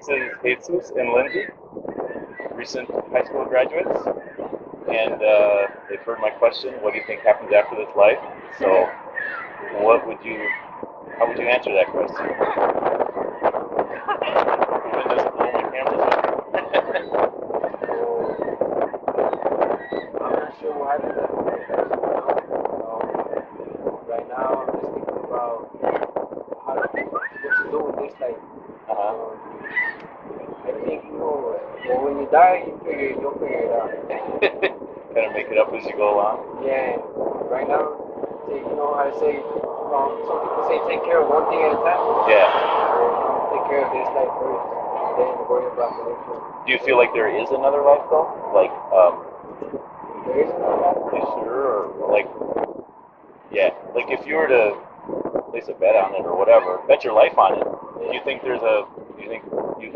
This is Jesus and Lindsey, recent high school graduates, and they've heard my question, what do you think happens after this life? So how would you answer that question? Even this blow my cameras I'm not sure what happens after that. Right now, I'm just thinking about what to do with this life. I think, when you die, you'll figure it out. kind of make it up as you go along. Yeah, right now, I say, some people say take care of one thing at a time. Yeah. Take care of this life first, and then worry about the next one. Do you feel like there is another life though? Like, there is another life? Are you sure? Or like, yeah, like if you were to place a bet on it or whatever, bet your life on it, do you think you'd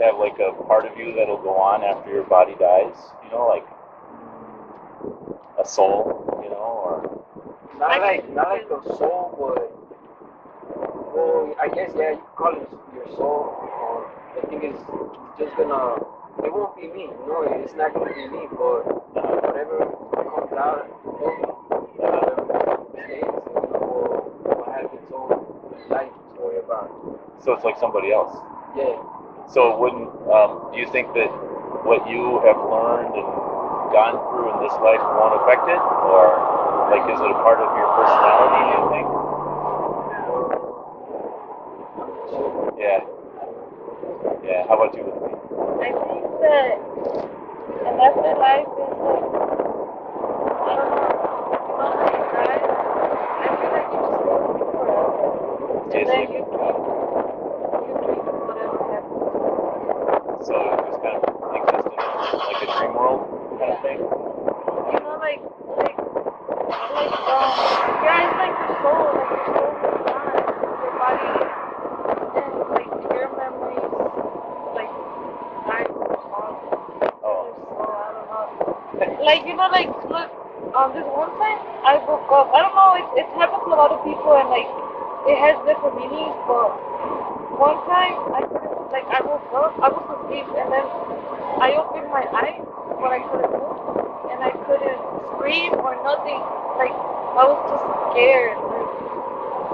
have like a part of you that'll go on after your body dies? Like a soul, or not like the soul, but I guess you call it your soul. I think it's just gonna. It won't be me, it's not gonna be me, but whatever comes out of me, whatever stays, will have its own life to worry about. So it's like somebody else. Yeah. So wouldn't do you think that what you have learned and gone through in this life won't affect it, or like is it a part of your personality? Do you think? Yeah. Yeah. How about you? I think that an afterlife is like, I don't know, when you die, I feel like you just live forever. And then you dream whatever happens. So it just kind of exists in like a dream world kind of thing? Yeah, it's like your soul is gone. Your body and like your memories, like I look, this one time I woke up. I don't know, it happens to a lot of people and like it has different meanings, but one time I woke up, I was asleep and then I opened my eyes, but I couldn't move and I couldn't scream or nothing. Like I was just scared.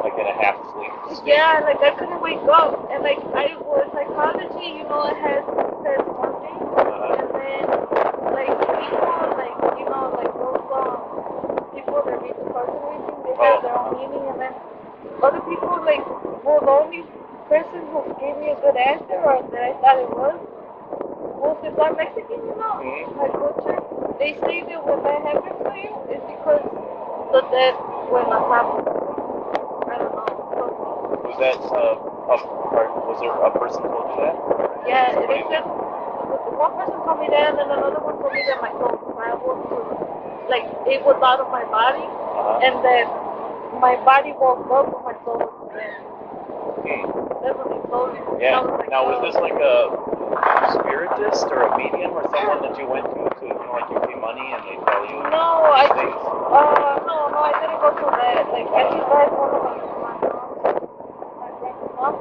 Like in a half sleep state? Yeah, like I couldn't wake up and like I was psychology, it says one thing and then like people like those people that read the cards and everything, they have their own meaning and then other people the only person who gave me a good answer or that I thought it was since I'm Mexican, my culture, they say that when that happens to you, it's because the dead went on top of you. I don't know. Was that was there a person told you that? Yeah, they said one person told me that, and then another one told me that my soul traveled to, it was out of my body, and that my body woke up with my soul was dead. That's what they told me. Yeah. Now, was this like a spiritist or a medium or someone that you went to like you pay money and they tell you things? No, I didn't go to that. I just read one of my friend's mom.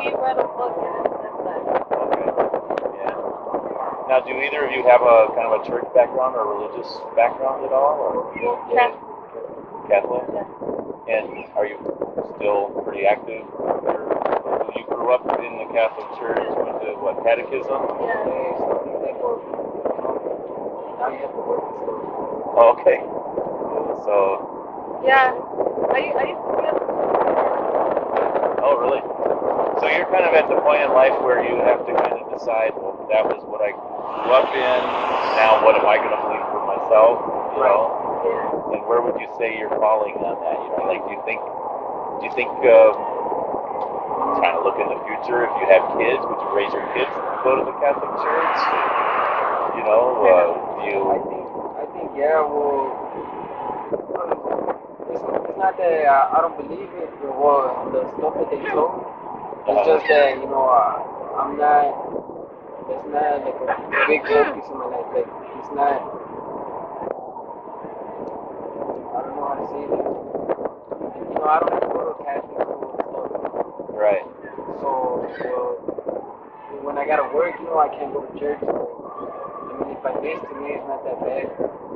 She read a book and it said that. Okay. Yeah. Now, do either of you have a kind of a church background or religious background at all? Or Catholic? Yeah. And are you still pretty active? You grew up in the Catholic Church, went to catechism? Oh, okay. So. Yeah, I used to be able to. Oh, really? So you're kind of at the point in life where you have to kind of decide, well, that was what I grew up in. Now, what am I going to believe for myself? And where would you say you're falling on that? Do you think, trying to look in the future, if you have kids, would you raise your kids to go to the Catholic Church? I think, yeah, well, it's not that I don't believe it, the stuff that they told me. It's just that, I'm not, it's not like a big focus in my life. It's not, I don't know how to say it. I don't have to go to Catholic school and stuff. Right. So, when I gotta work, I can't go to church. So, if I miss, to me, it's not that bad.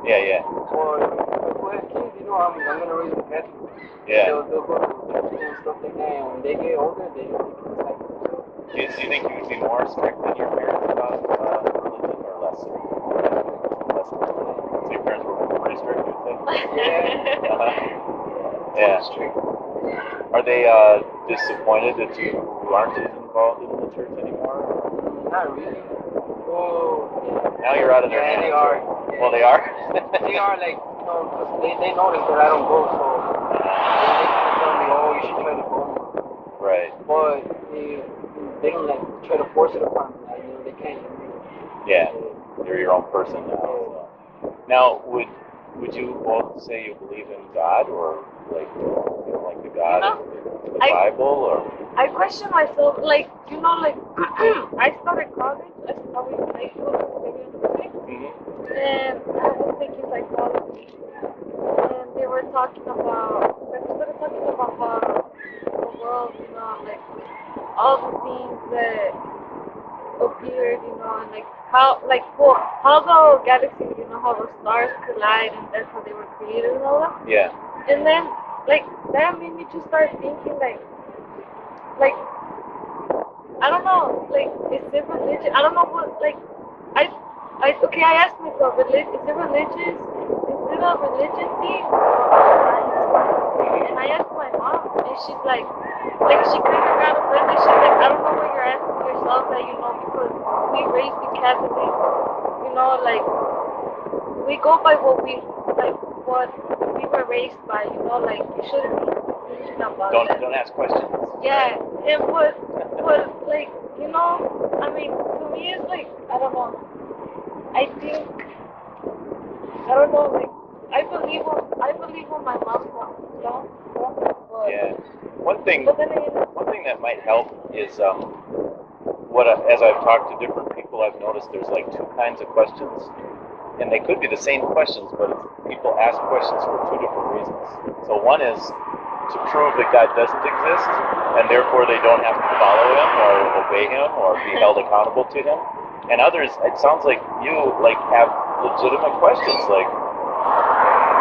Yeah. Or if we have kids, I'm gonna raise them Catholic. Yeah. They'll go to church and stuff like that. And when they get older, they can decide for themselves. Do you think you would be more strict than your parents about religion, or less? Less strict. So your parents were pretty strict, you'd say? Yeah. Yeah. Strict. Are they disappointed that you aren't as involved in the church anymore? Not really. Oh, yeah. Now you're out of their hands. They are. Well, they are? They are, like, because they notice that I don't go, so they kind of tell me, oh, you should try to go more. Right. But they don't, like, try to force it upon me. They can't. Yeah. You're your own person now. So. Now, would you both say you believe in God, or like the God of the Bible, or? I question myself, like I started college. I started high school, and I was taking psychology, and they were talking about how the world, like all the things that appeared, and like how the galaxies, how the stars collide, and that's how they were created and all that. Yeah. And then, that made me just start thinking, like, I don't know, is it religion? I don't know what, I asked myself, is it religious? Is it a religion thing? And I asked my mom, and she's like, she kind of got offended. She's like, I don't know what you're asking yourself, that, because we raised in Catholic, we go by what we were raised by, you shouldn't be thinking about that. Don't ask questions. Yeah, and to me it's I don't know. I believe what my mom wants, but yeah. One thing that might help is as I've talked to different people, I've noticed there's two kinds of questions. And they could be the same questions, but people ask questions for two different reasons. So one is to prove that God doesn't exist, and therefore they don't have to follow him or obey him or be held accountable to him. And others, it sounds like you have legitimate questions.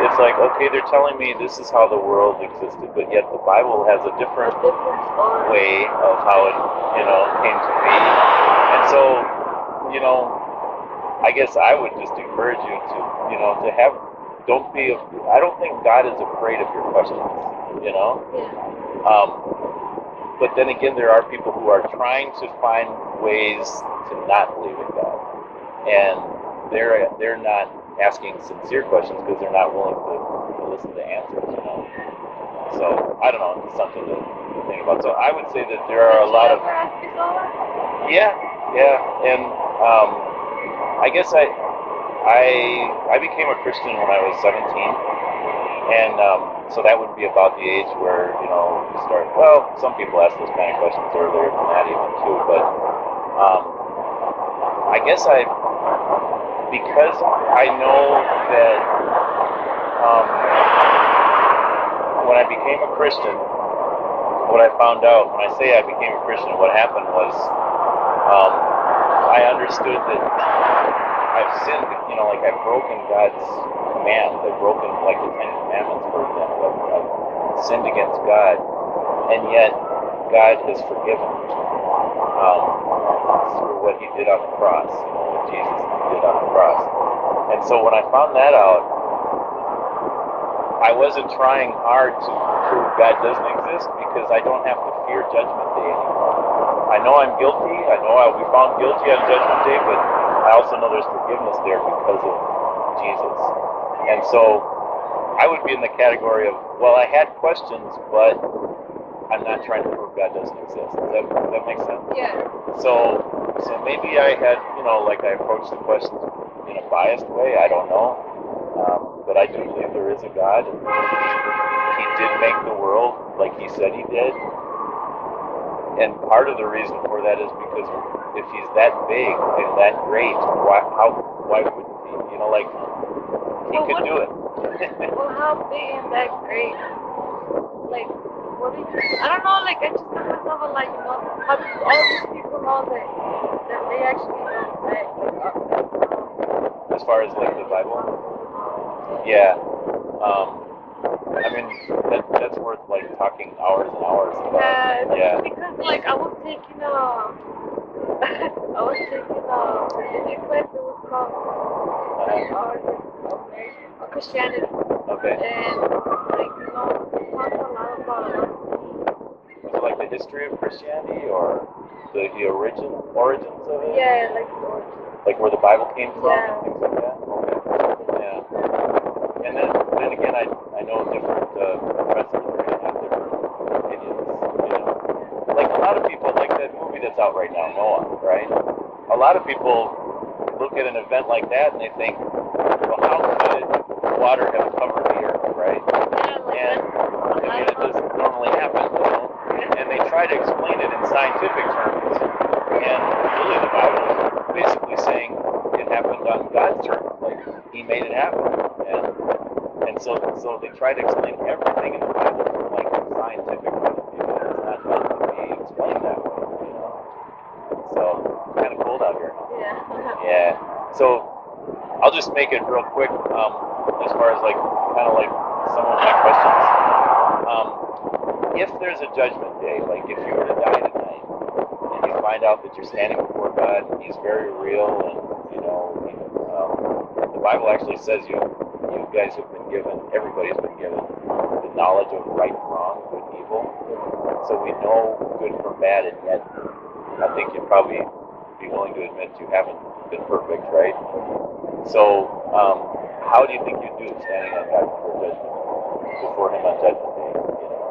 It's okay, they're telling me this is how the world existed, but yet the Bible has a different way of how it, came to be. And so, I guess I would just encourage you to, I don't think God is afraid of your questions, but then again, there are people who are trying to find ways to not believe in God, and they're not asking sincere questions because they're not willing to listen to answers, So, I don't know, it's something to think about. So I would say that there are a lot of... Yeah, and I guess I became a Christian when I was 17, and so that would be about the age where, you start, well, some people ask those kind of questions earlier than that even too, but I guess because I know that when I became a Christian, what I found out, when I say I became a Christian, what happened was I understood that I've sinned, I've broken God's commands. I've broken, the Ten Commandments, for example. I've sinned against God, and yet God has forgiven me through what he did on the cross, what Jesus did on the cross. And so when I found that out, I wasn't trying hard to prove God doesn't exist, because I don't have to fear Judgment Day anymore. I know I'm guilty. I know I'll be found guilty on Judgment Day, but I also know there's forgiveness there because of Jesus. And so I would be in the category of, well, I had questions, but I'm not trying to prove God doesn't exist. Does that make sense? Yeah. So maybe I had, I approached the questions in a biased way. I don't know. But I do believe there is a God, and he did make the world like he said he did. And part of the reason for that is because if he's that big and that great, why wouldn't he? He could do it. Well, how big and that great? What do you? I don't know. I just got myself how all these people know that they actually know that. As far as like the Bible? Yeah. I mean, that's worth like talking hours and hours about. Yeah, because like I was taking religion class. It was called Christianity. Okay. And like they talk a lot about Was it like the history of Christianity or the origins of it? Yeah, like where the Bible came from Yeah. and things like that? Okay. Yeah. And then again, I know different professors are going to have different opinions, you know. Like a lot of people, like that movie that's out right now, Noah, right? A lot of people look at an event like that and they think, well, how could water have covered the earth, right? And I mean, it doesn't normally happen, you know? And they try to explain it in scientific terms, and really the Bible is basically saying it happened on God's terms, like He made it happen, and so they try to explain everything in the Bible from like a scientific point of view, and it's not meant to be explained that way, you know. So it's kind of cold out here. Yeah. So I'll just make it real quick as far as like kind of like some of my questions. If there's a judgment day, like if you were to die tonight and you find out that you're standing before God, He's very real, and you know, the Bible actually says you guys have been given, everybody's been given the knowledge of right and wrong, good and evil. So we know good from bad, and yet I think you'd probably be willing to admit you haven't been perfect, right? So how do you think you'd do standing on God before Him on judgment day? You know?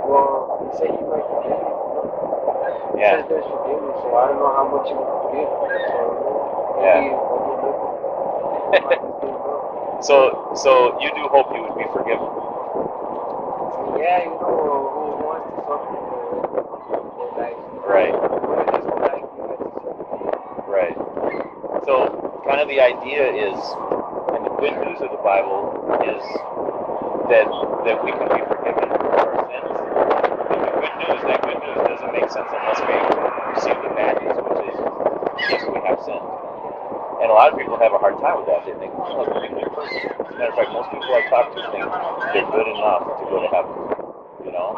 Well, you say you might forgive me, you know? Yeah. It says there's forgiveness, so I don't know how much you would forgive. So you do hope you would be forgiven? Yeah, you know, who wants to suffer their life? Right. Right. So kind of the idea is, and the good news of the Bible is that we can be forgiven for our sins. And that good news doesn't make sense unless we receive the bad news, which is yes, we have sinned. And a lot of people have a hard time with that. They think, oh, I'm a good person. As a matter of fact, most people I talk to think they're good enough to go to heaven. You know?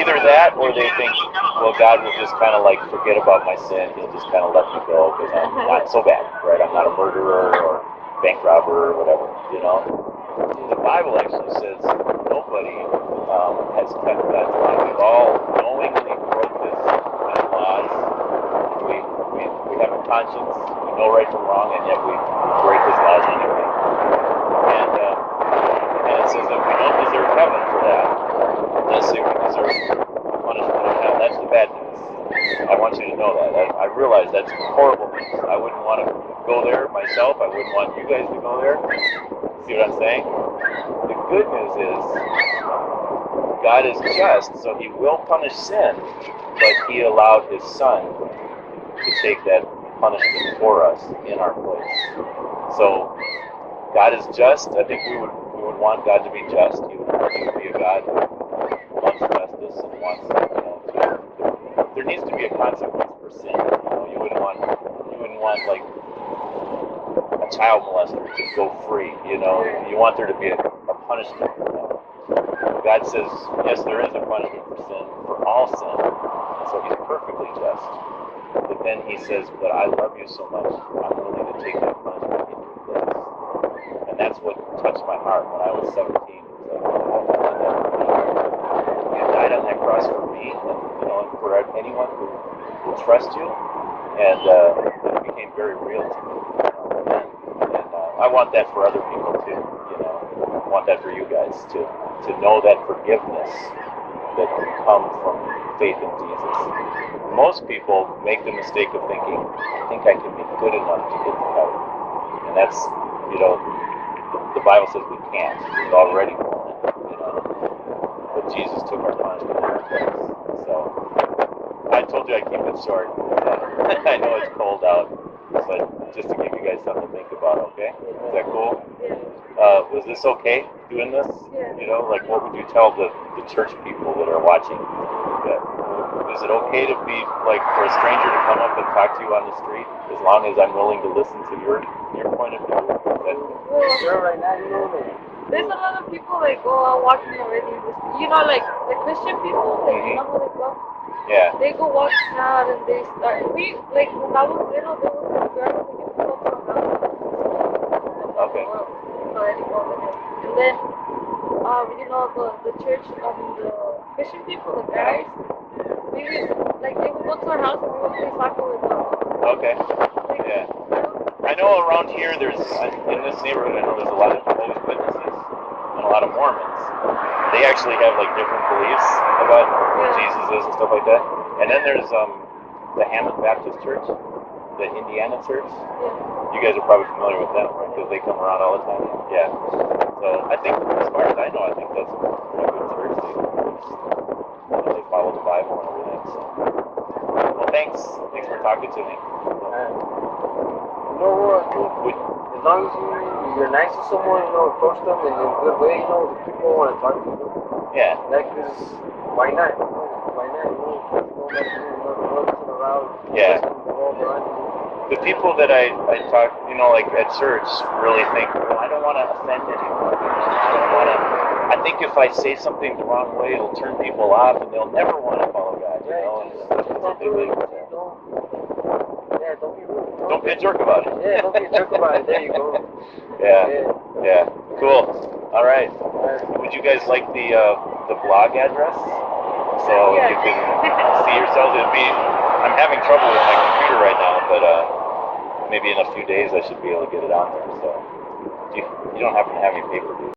Either that, or they think, well, God will just kind of like forget about my sin. He'll just kind of let me go because I'm not so bad, right? I'm not a murderer or bank robber or whatever, you know? The Bible actually says nobody has kept God's law. We've all knowingly broke His laws. We have a conscience. We know right from wrong, and yet we break His laws anyway. And it says that we don't deserve heaven for that. It does say we deserve punishment in hell. That's the bad news. I want you to know that. I realize that's horrible news. I wouldn't want to go there myself. I wouldn't want you guys to go there. See what I'm saying? The good news is God is just, so He will punish sin, but He allowed His Son to take that punishment for us in our place. So God is just. I think we would want God to be just. He would be a God who loves justice and wants, you know, there needs to be a consequence for sin. You know, you wouldn't want like a child molester to go free. You know, you want there to be a punishment. You know? God says, yes, there is a punishment for sin, for all sin. So He's perfectly just. But then He says, but I love you so much, I'm willing to take that punishment in your place. And that's what touched my heart when I was 17. It was like, you died on that cross for me, and you know, and for anyone who will trust you. And it became very real to me. And I want that for other people too. You know, I want that for you guys to know that forgiveness that can come from faith in Jesus. Most people make the mistake of thinking, I think I can be good enough to get to heaven. And that's, you know, the Bible says we can't. We've already won it, you know. But Jesus took our punishment in our place. So I told you I'd keep it short. I know it's cold out, but just to give you guys something to think about, okay? Is that cool? Was this okay doing this? Yeah. You know, like what would you tell the church people that are watching? is it okay to be like for a stranger to come up and talk to you on the street as long as I'm willing to listen to your point of view? Sure, right now, you know, like, there's a lot of people like go out walking already. You know, like the Christian people, like you know how they go. Yeah. They go walking out and they start. We like when I was little, there was a girl who used to go to a house. Okay. And then, you know, the church, the Christian people, the guys, we like they would go to our house and we would play soccer with them. Okay. Like, Yeah. I know around here there's, in this neighborhood, I know there's a lot of Jehovah's Witnesses and a lot of Mormons. They actually have like different beliefs about who Jesus is and stuff like that. And then there's the Hammond Baptist Church, the Indiana Church. You guys are probably familiar with them, right? Because they come around all the time. Yeah. So I think, as far as I know, I think that's a good church. They follow the Bible and everything. So. Well, thanks for talking to me. you know what, as long as you're nice to someone, you know, approach them in a good way, you know, the people want to talk to you. Yeah. Like, why not? Why not? You know, the roads to the route. Yeah. The people that I talk, you know, like at church, really think, well, I don't want to offend anyone. I think if I say something the wrong way, it'll turn people off, and they'll never want to follow God. You know, and don't be rude. Don't be a jerk about it. Yeah, don't be a jerk about it. There you go. Yeah. Cool. All right. Would you guys like the blog address so you can see yourselves? I'm having trouble with my computer right now, but maybe in a few days I should be able to get it on there. So you don't happen to have any paper, do you?